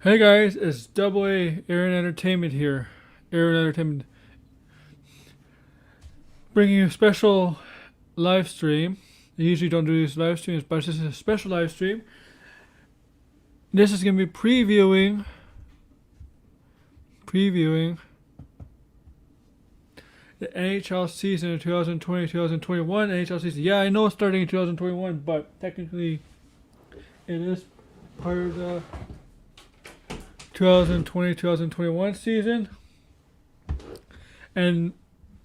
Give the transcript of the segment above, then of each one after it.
Hey guys, it's Double A Aaron Entertainment here. Aaron Entertainment bringing you a special live stream. I usually don't do these live streams, but this is a special live stream. This is going to be previewing the NHL season of 2020-2021 NHL season. Yeah, I know it's starting in 2021, but technically it is part of the 2020-2021 season. And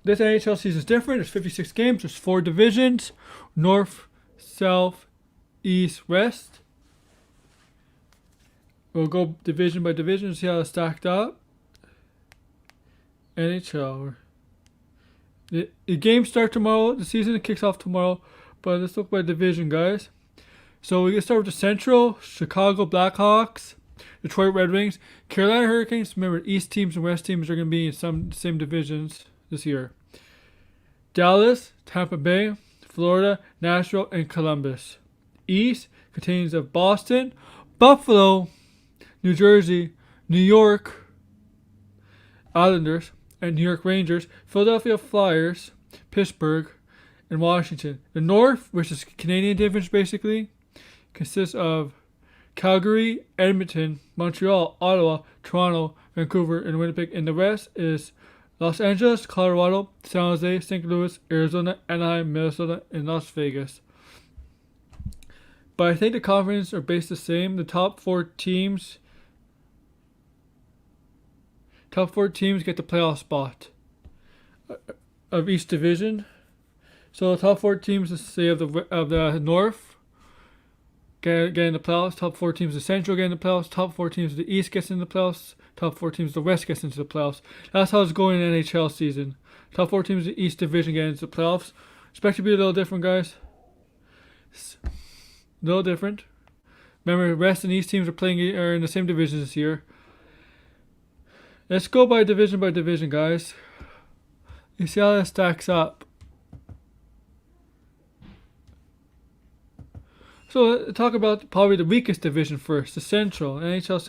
this NHL season is different. There's 56 games. There's 4 divisions: North, South, East, West. We'll go division by division and see how it's stacked up. NHL. The games start tomorrow. The season kicks off tomorrow. But let's look by division, guys. So we can start with the Central: Chicago Blackhawks, Detroit Red Wings, Carolina Hurricanes. Remember, East teams and West teams are going to be in some same divisions this year. Dallas, Tampa Bay, Florida, Nashville, and Columbus. East contains of Boston, Buffalo, New Jersey, New York Islanders, and New York Rangers, Philadelphia Flyers, Pittsburgh, and Washington. The North, which is Canadian division basically, consists of Calgary, Edmonton, Montreal, Ottawa, Toronto, Vancouver, and Winnipeg. And the rest is Los Angeles, Colorado, San Jose, St. Louis, Arizona, Anaheim, Minnesota, and Las Vegas. But I think the conferences are based the same. The top four teams get the playoff spot of each division. So the top 4 teams, let's say, of the North get in the playoffs. Top 4 teams of the Central get in the playoffs. Top 4 teams of the East gets in the playoffs. Top 4 teams of the West gets into the playoffs. That's how it's going in NHL season. Top 4 teams of the East division get into the playoffs. Expect to be a little different, guys. A little different. Remember, West and East teams are in the same divisions this year. Let's go by division, guys. You see how that stacks up. So let's talk about probably the weakest division first, the Central, NHL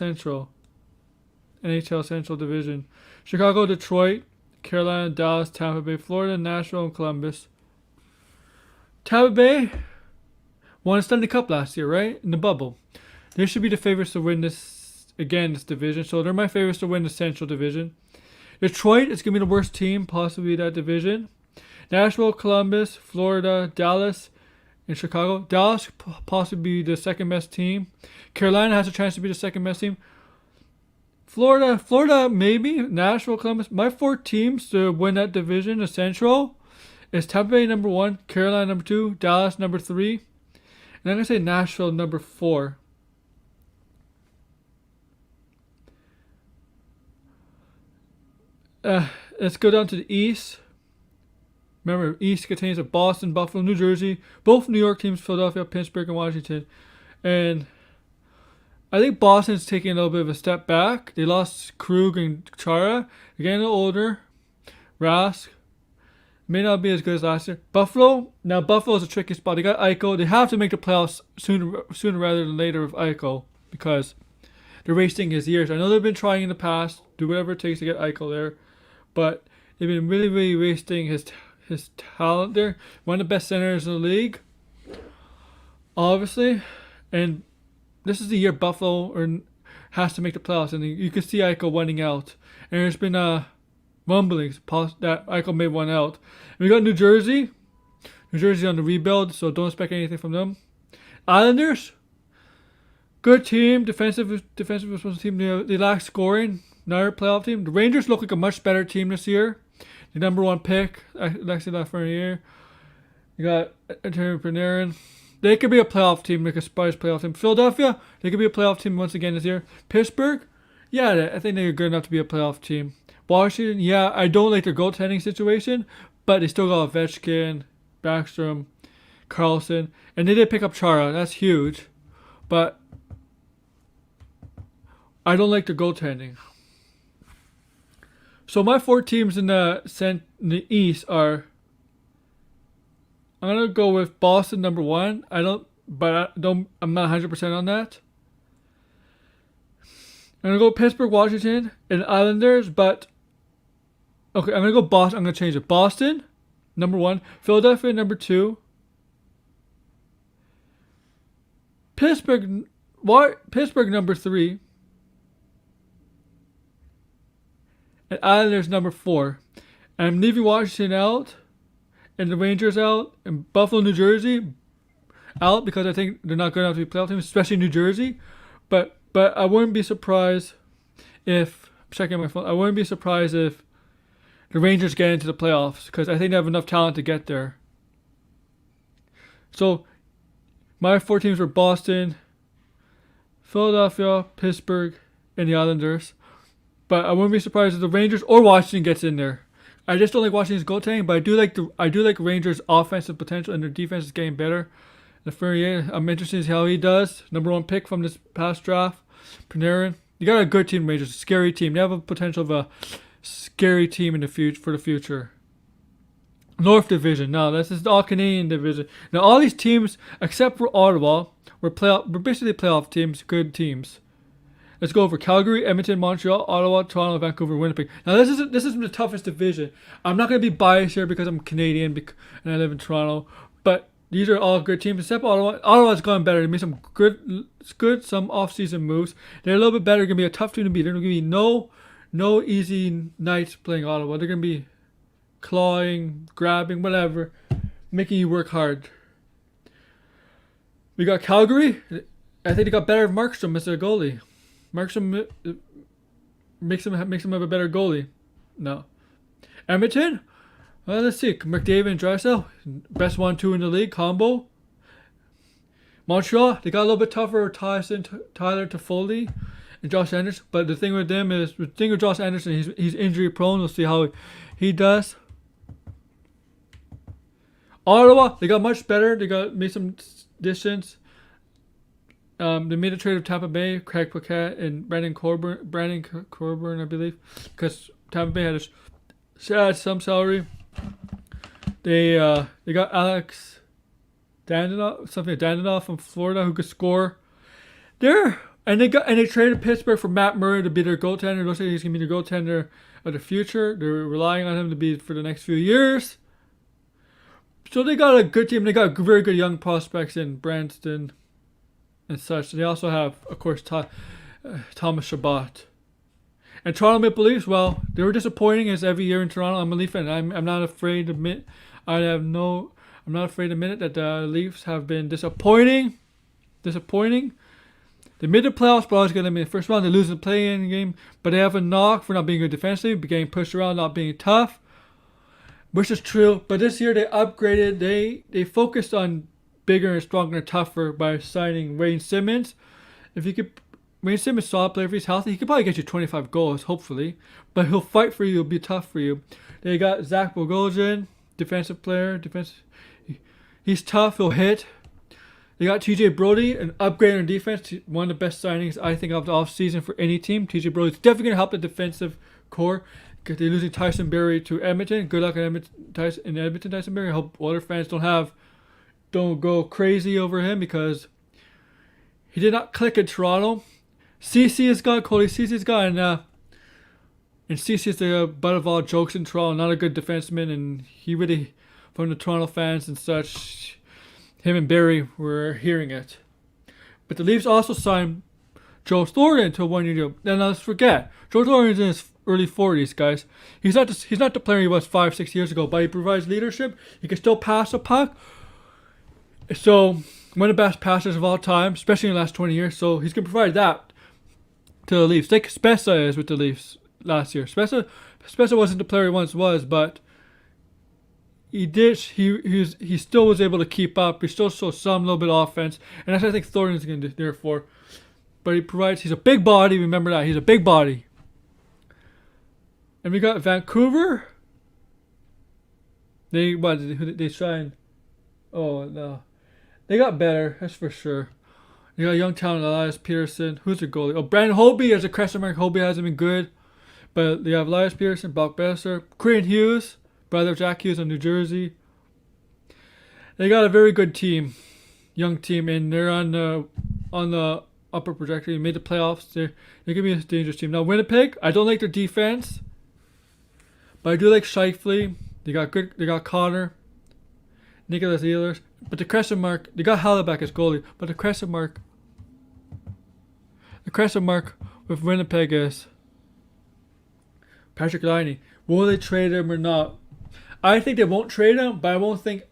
Central Division. Chicago, Detroit, Carolina, Dallas, Tampa Bay, Florida, Nashville, and Columbus. Tampa Bay won a Stanley Cup last year, right? In the bubble. They should be the favorites to win this division. So they're my favorites to win the Central Division. Detroit is going to be the worst team, possibly that division. Nashville, Columbus, Florida, Dallas, and Chicago. Dallas possibly the second best team. Carolina has a chance to be the second best team. Florida maybe. Nashville, Columbus. My 4 teams to win that division, the Central, is Tampa Bay number 1, Carolina number 2, Dallas number 3, and I'm gonna say Nashville number 4. Let's go down to the East. Remember, East contains of Boston, Buffalo, New Jersey, both New York teams, Philadelphia, Pittsburgh, and Washington. And I think Boston's taking a little bit of a step back. They lost Krug and Chara. They're getting a little older. Rask may not be as good as last year. Buffalo is a tricky spot. They got Eichel. They have to make the playoffs sooner rather than later with Eichel because they're wasting his years. I know they've been trying in the past, do whatever it takes to get Eichel there, but they've been really, really wasting his talent there. One of the best centers in the league, obviously, and this is the year Buffalo has to make the playoffs, and you can see Eichel winning out. And there's been rumblings that Eichel may win out. And we got New Jersey. New Jersey's on the rebuild, so don't expect anything from them. Islanders, good team, defensive responsible team. They lack scoring. Another playoff team. The Rangers look like a much better team this year. The number 1 pick, Alexis Lafreniere. You got Antonio Panarin. They could be a playoff team, like a surprise playoff team. Philadelphia, they could be a playoff team once again this year. Pittsburgh, yeah, I think they're good enough to be a playoff team. Washington, yeah, I don't like their goaltending situation, but they still got Ovechkin, Backstrom, Carlson, and they did pick up Chara. That's huge, but I don't like their goaltending. So my 4 teams in the East are. I'm gonna go with Boston number 1. I'm not 100% on that. I'm gonna go Pittsburgh, Washington, and Islanders. But okay, I'm gonna go Boston. I'm gonna change it. Boston, number 1. Philadelphia, number 2. Pittsburgh, Pittsburgh, number 3. And Islanders, number 4. And I'm leaving Washington out, and the Rangers out, and Buffalo, New Jersey out because I think they're not good enough to be playoff teams, especially New Jersey. But I wouldn't be surprised if I'm checking my phone. I wouldn't be surprised if the Rangers get into the playoffs because I think they have enough talent to get there. So my 4 teams were Boston, Philadelphia, Pittsburgh, and the Islanders. But I wouldn't be surprised if the Rangers or Washington gets in there. I just don't like Washington's goaltending, but I do like Rangers' offensive potential, and their defense is getting better. The Ferrier, I'm interested to see how he does. Number 1 pick from this past draft, Panarin. You got a good team, Rangers, a scary team. They have a potential of a scary team in the future for the future. North Division. Now this is the all Canadian division. Now all these teams except for Ottawa we're basically playoff teams, good teams. Let's go over Calgary, Edmonton, Montreal, Ottawa, Toronto, Vancouver, Winnipeg. Now this is the toughest division. I'm not going to be biased here because I'm Canadian and I live in Toronto, but these are all good teams except Ottawa. Ottawa's gone better. They made some good some off-season moves. They're a little bit better. They're going to be a tough team to beat. There's going to be no easy nights playing Ottawa. They're going to be clawing, grabbing, whatever, making you work hard. We got Calgary. I think they got better Markstrom as their goalie. Markstrom makes him have a better goalie. No. Edmonton? Well, let's see. McDavid and Drysdale, best 1-2 in the league combo. Montreal, they got a little bit tougher. Tyler Toffoli and Josh Anderson. But the thing with Josh Anderson, he's injury prone. We'll see how he does. Ottawa, they got much better. They made some distance. They made a trade of Tampa Bay, Craig Paquette and Brandon Coburn, I believe, because Tampa Bay had some salary. They got Alex Dandinoff from Florida who could score. They traded Pittsburgh for Matt Murray to be their goaltender. It looks like he's gonna be their goaltender of the future. They're relying on him to be for the next few years. So they got a good team. They got very good young prospects in Branston and such. And they also have, of course, Thomas Chabot. And Toronto Maple Leafs, well, they were disappointing as every year in Toronto. I'm a Leaf fan. I'm not afraid to admit I'm not afraid to admit that the Leafs have been disappointing. They made the playoffs, but I was going to be in the first round. They lose the play-in game, but they have a knock for not being good defensively, getting pushed around, not being tough, which is true. But this year they upgraded. They focused on bigger and stronger and tougher by signing Wayne Simmons. Wayne Simmons, solid player. If he's healthy, he could probably get you 25 goals, hopefully. But he'll fight for you. He'll be tough for you. They got Zach Bogosian, defensive player. He's tough. He'll hit. They got TJ Brody, an upgrade on defense. One of the best signings, I think, of the offseason for any team. TJ Brody's definitely going to help the defensive core. They're losing Tyson Berry to Edmonton. Good luck in Edmonton, Tyson Berry. I hope other fans don't go crazy over him because he did not click in Toronto. CC is gone. Cody CC is gone. And CC is the butt of all jokes in Toronto. Not a good defenseman. And he really, from the Toronto fans and such, him and Barry were hearing it. But the Leafs also signed Joe Thornton to a 1-year deal. And let's forget, Joe Thornton's in his early 40s, guys. He's not the player he was 5-6 years ago, but he provides leadership. He can still pass a puck. So, one of the best passers of all time, especially in the last 20 years. So, he's going to provide that to the Leafs. Like Spezza is with the Leafs last year. Spezza wasn't the player he once was, but he still was able to keep up. He still showed some little bit of offense. And that's what I think Thornton's going to do there for. But he's a big body. Remember that. He's a big body. And we got Vancouver. They signed. Oh, no. They got better, that's for sure. They got young talent, Elias Peterson. Who's their goalie? Oh, Brandon Hobie as a question mark. Hobie hasn't been good. But they have Elias Peterson, Brock Besser, Quinn Hughes, brother of Jack Hughes of New Jersey. They got a very good team, young team, and they're on the upper trajectory. They made the playoffs. They're going to be a dangerous team. Now Winnipeg, I don't like their defense, but I do like Shifley. They got Connor, Nicholas Ehlers. But the question mark, they got Halleback as goalie. But the question mark with Winnipeg is Patrick Laine. Will they trade him or not? I think they won't trade him, but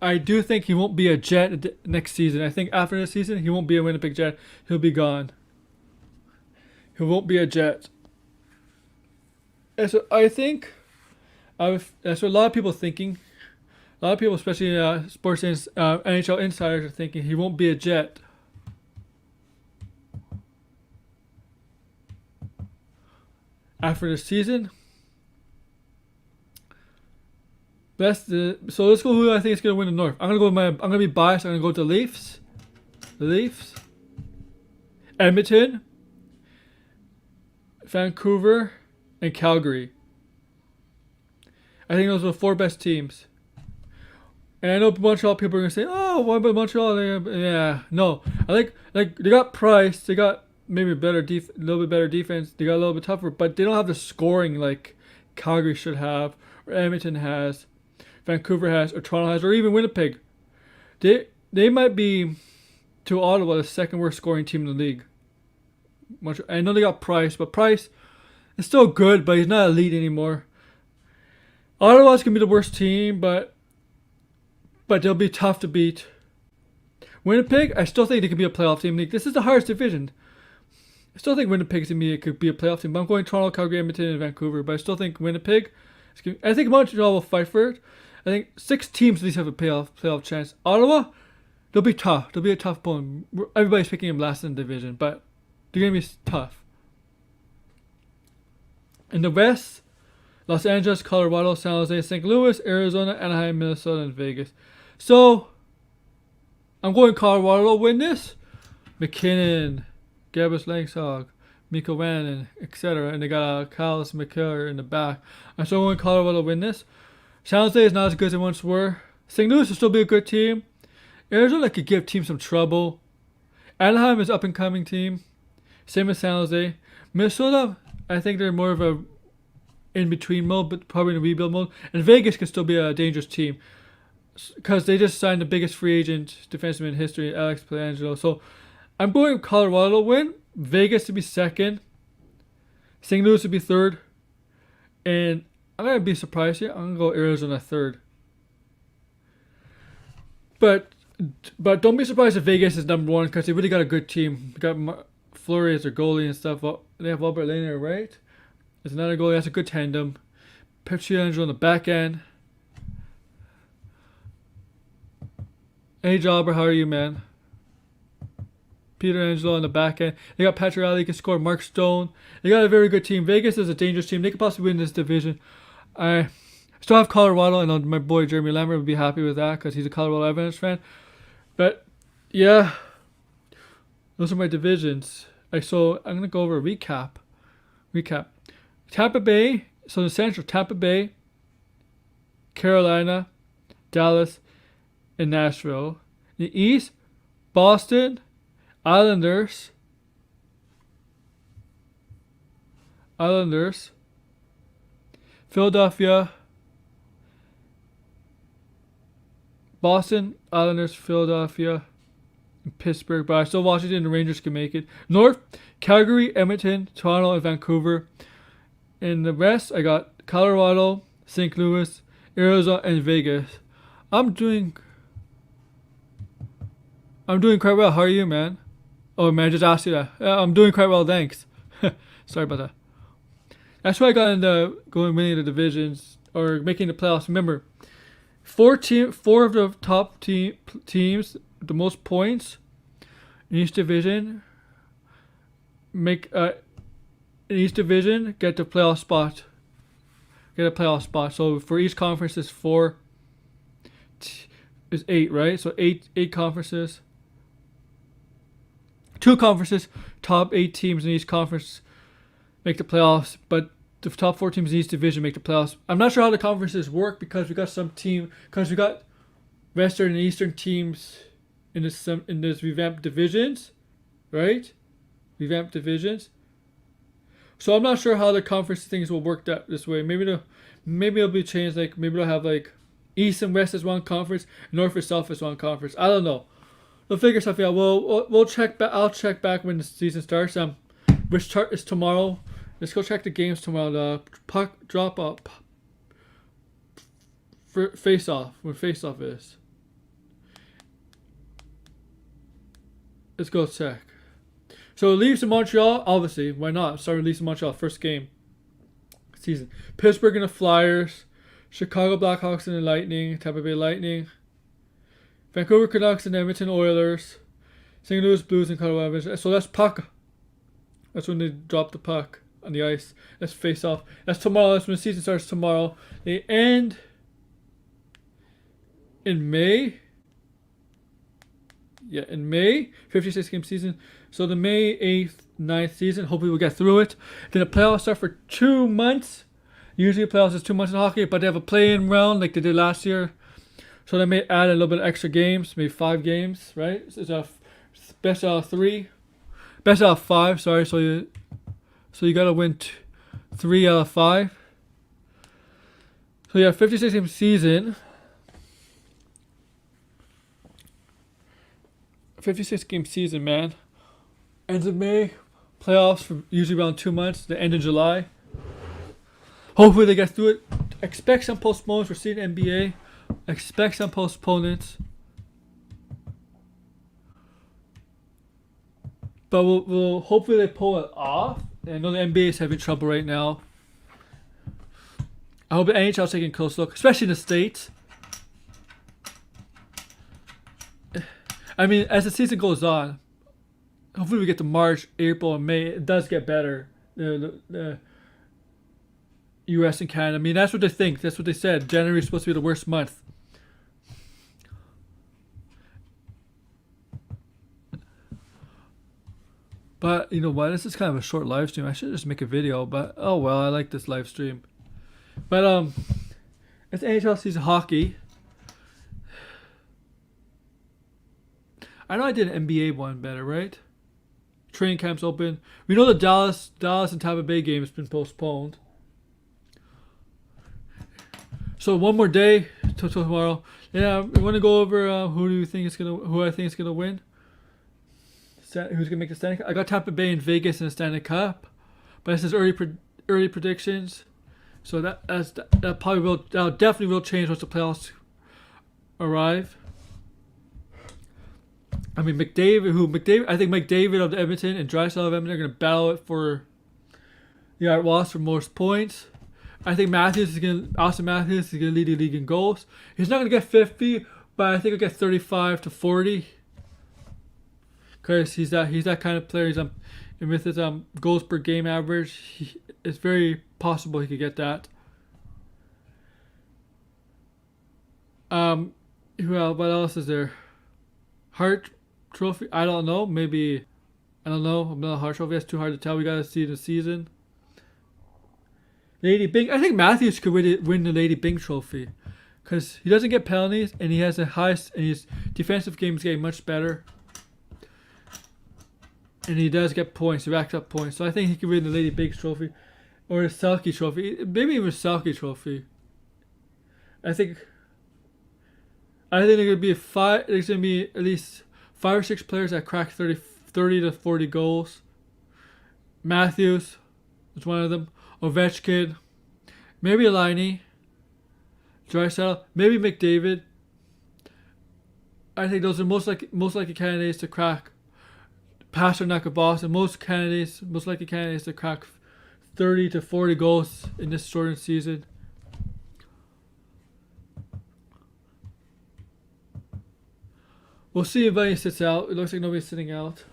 I do think he won't be a Jet next season. I think after this season, he won't be a Winnipeg Jet. He'll be gone. He won't be a Jet. And so I think, that's what a lot of people are thinking. A lot of people, especially NHL insiders, are thinking he won't be a Jet. After the season. So let's go who I think is gonna win the North. I'm gonna be biased. I'm gonna go with the Leafs. The Leafs. Edmonton. Vancouver and Calgary. I think those are the 4 best teams. And I know Montreal people are gonna say, "Oh, why about Montreal?" Yeah, no. I like they got Price. They got maybe a little bit better defense. They got a little bit tougher, but they don't have the scoring like Calgary should have, or Edmonton has, Vancouver has, or Toronto has, or even Winnipeg. They might be to Ottawa the second worst scoring team in the league. I know they got Price, but Price is still good, but he's not elite anymore. Ottawa's gonna be the worst team, but they'll be tough to beat. Winnipeg, I still think they could be a playoff team. This is the hardest division. I still think Winnipeg could be a playoff team. But I'm going Toronto, Calgary, Edmonton, and Vancouver. But I still think Winnipeg. I think Montreal will fight for it. I think 6 teams at least have a playoff chance. Ottawa, they'll be tough. They'll be a tough opponent. Everybody's picking them last in the division, but they're going to be tough. In the West, Los Angeles, Colorado, San Jose, St. Louis, Arizona, Anaheim, Minnesota, and Vegas. So, I'm going Colorado to win this. McKinnon, Gabus Langsog, Mikko Rantanen, etc. And they got Carlos McKellar in the back. I'm still going Colorado to win this. San Jose is not as good as they once were. St. Louis will still be a good team. Arizona could give teams some trouble. Anaheim is an up-and-coming team. Same as San Jose. Minnesota, I think they're more of a in-between mode, but probably in a rebuild mode. And Vegas can still be a dangerous team because they just signed the biggest free agent defenseman in history, Alex Pietrangelo. So I'm going Colorado to win, Vegas to be second, St. Louis to be third, and I'm going to be surprised here. I'm going to go Arizona third. But don't be surprised if Vegas is number 1 because they really got a good team. They got Fleury as their goalie and stuff. They have Albert Lehner, right? There's another goalie. That's a good tandem. Pietrangelo on the back end. Hey, Jobber, how are you, man? Pietrangelo on the back end. They got Patrick Riley, can score. Mark Stone. They got a very good team. Vegas is a dangerous team. They could possibly win this division. I still have Colorado. I know my boy Jeremy Lambert would be happy with that because he's a Colorado Avalanche fan. But yeah, those are my divisions. So I'm gonna go over a recap. Tampa Bay. So in the Central, Tampa Bay, Carolina, Dallas, and Nashville. In the East, Boston, Islanders, Philadelphia, Boston, Islanders, Philadelphia, and Pittsburgh. But I still Washington and the Rangers can make it. North, Calgary, Edmonton, Toronto, and Vancouver. In the West, I got Colorado, St. Louis, Arizona, and Vegas. I'm doing quite well. How are you, man? Oh, man, I just asked you that. I'm doing quite well, thanks. Sorry about that. That's why I got into winning the divisions or making the playoffs. Remember, 4 of the top teams, the most points in each division, get the playoff spot. Get a playoff spot. So for each conference is 8, right? So eight conferences. 2 conferences, top 8 teams in each conference make the playoffs, but the top 4 teams in each division make the playoffs. I'm not sure how the conferences work because we got Western and Eastern teams in this revamped divisions, right? revamped divisions. So I'm not sure how the conference things will work that this way. Maybe it'll be changed. Like maybe they'll have like East and West as one conference, North and South as one conference. I don't know. We'll figure something out. We'll check back. I'll check back when the season starts. Which start is tomorrow. Let's go check the games tomorrow. The puck drop up. Face off. When face off is. Let's go check. So Leafs in Montreal, obviously, why not? Start with Leafs in Montreal, first game season. Pittsburgh and the Flyers, Chicago Blackhawks and the Lightning, Tampa Bay Lightning, Vancouver Canucks and Edmonton Oilers, St. Louis Blues and Colorado Avalanche. So that's puck. That's when they drop the puck on the ice. That's face off. That's tomorrow. That's when the season starts tomorrow. They end in May. Yeah, in May, 56 game season. So the May 8th, 9th season, hopefully we'll get through it. Then the playoffs start for 2 months. Usually the playoffs is 2 months in hockey, but they have a play-in round like they did last year. So they may add a little bit of extra games, maybe 5 games, right? It's a best out of 3. Best out of 5, sorry. So you got to win 3 out of 5. So yeah, 56 game season. 56 game season, man. Ends in May. Playoffs for usually around 2 months. The end of July. Hopefully they get through it. Expect some postponements. We're seeing NBA. Expect some postponements. But we'll hopefully they pull it off. I know the NBA is having trouble right now. I hope the NHL is taking a close look, especially in the States. I mean, as the season goes on, hopefully we get to March, April, and May. It does get better. The U.S. and Canada. I mean, that's what they think. That's what they said. January is supposed to be the worst month. But you know what? This is kind of a short live stream. I should just make a video. But oh well, I like this live stream. But it's NHL season hockey. I know I did an NBA one better, right? Training camps open. We know the Dallas and Tampa Bay game has been postponed. So one more day till tomorrow. Yeah, we want to go over who I think is gonna win. Who's gonna make the Stanley Cup? I got Tampa Bay and Vegas in the Stanley Cup, but this is early predictions. So that definitely will change once the playoffs arrive. I mean, McDavid. I think McDavid of Edmonton and Drysdale of Edmonton are going to battle it for the Art Ross for most points. I think Austin Matthews is going to lead the league in goals. He's not going to get 50, but I think he'll get 35 to 40. Because he's that kind of player. And with his goals per game average, it's very possible he could get that. What else is there? Hart Trophy? I don't know. Maybe, I don't know. Another Hart Trophy. That's too hard to tell. We gotta see the season. Lady Bing. I think Matthews could win the Lady Bing Trophy, because he doesn't get penalties and he has the highest. And his defensive game is getting much better. And he does get points. He racks up points. So I think he could win the Lady Bing Trophy, or the Selke Trophy. Maybe even Selke Trophy. I think there's gonna be there's gonna be at least 5 or 6 players that crack 30 to 40 goals. Matthews is one of them. Ovechkin, maybe Laine, Drysdale, maybe McDavid. I think those are most likely candidates to crack. Pasternak of Boston, most likely candidates to crack 30 to 40 goals in this shortened season. We'll see if anybody sits out. It looks like nobody's sitting out.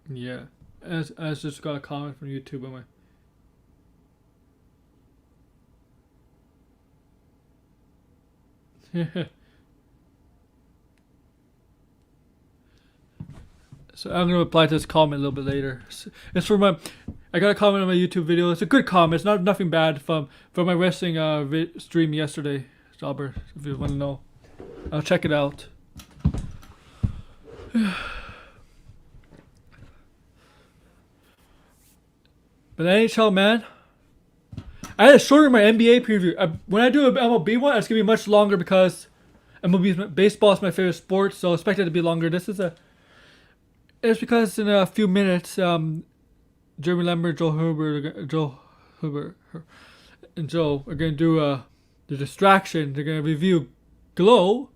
Yeah. As just got a comment from YouTube on my. So I'm gonna reply to this comment a little bit later. It's for my. I got a comment on my YouTube video. It's a good comment. It's not nothing bad from my wrestling stream yesterday, Jobber. If you want to know, I'll check it out. But NHL, man, I had to shorten my NBA preview. When I do an MLB one, it's gonna be much longer because baseball is my favorite sport, so I expect it to be longer. It's because in a few minutes, Jeremy Lambert, Joe Huber, and Joe are gonna do the distraction. They're gonna review Glow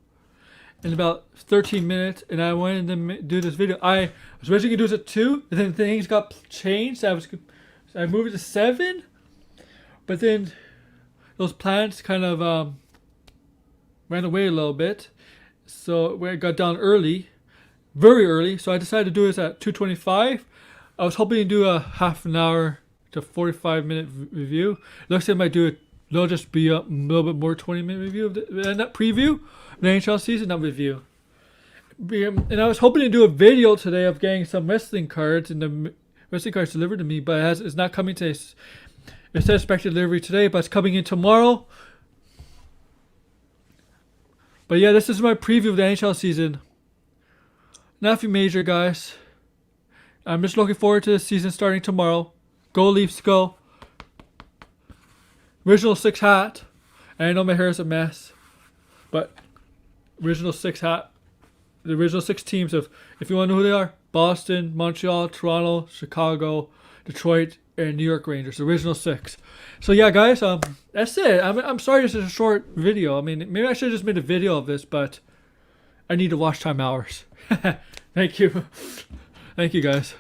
in about 13 minutes, and I wanted to do this video. I was originally gonna do this at 2, and then things got changed. I moved it to 7, but then those plans kind of ran away a little bit, so when it got down early, very early, so I decided to do this at 2:25. I was hoping to do a half an hour to 45-minute review. Looks like I might do it. It'll just be a little bit more 20-minute review of that preview, the NHL season, not review. And I was hoping to do a video today of getting some wrestling cards and the wrestling cards delivered to me, but it's not coming today. It says expected delivery today, but it's coming in tomorrow. But yeah, this is my preview of the NHL season. Nothing major, guys. I'm just looking forward to the season starting tomorrow. Go Leafs, go. Original 6 hat. And I know my hair is a mess, but original 6 hat. The original 6 teams of, if you want to know who they are, Boston, Montreal, Toronto, Chicago, Detroit, and New York Rangers. The original 6. So yeah, guys, that's it. I'm sorry this is a short video. I mean, maybe I should have just made a video of this, but I need to watch time hours. Thank you. Thank you, guys.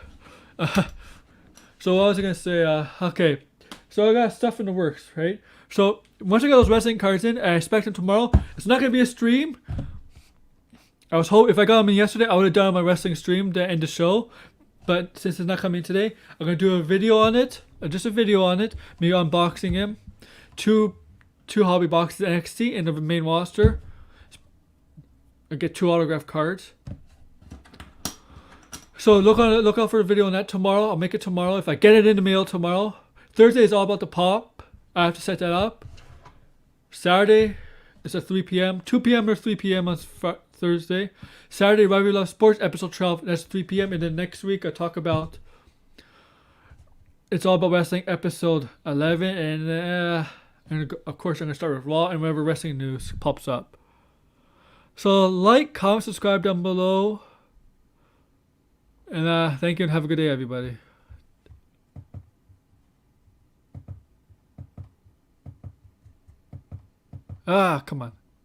So what was I going to say? Okay. So I got stuff in the works, right? So once I got those wrestling cards in, I expect them tomorrow. It's not going to be a stream. I was hoping if I got them in yesterday, I would have done my wrestling stream to end the show. But since it's not coming today, I'm going to do a video on it. Just a video on it. Me unboxing him. Two hobby boxes of NXT and the main roster. I get 2 autograph cards. So look out for a video on that tomorrow. I'll make it tomorrow. If I get it in the mail tomorrow. Thursday is all about the pop. I have to set that up. Saturday is at 3 p.m. 2 p.m. or 3 p.m. on Thursday. Saturday, Rivalry Love Sports, episode 12. That's 3 p.m. And then next week I talk about It's All About Wrestling, episode 11. And of course I'm going to start with Raw and whenever wrestling news pops up. So like, comment, subscribe down below. And thank you and have a good day, everybody. Come on.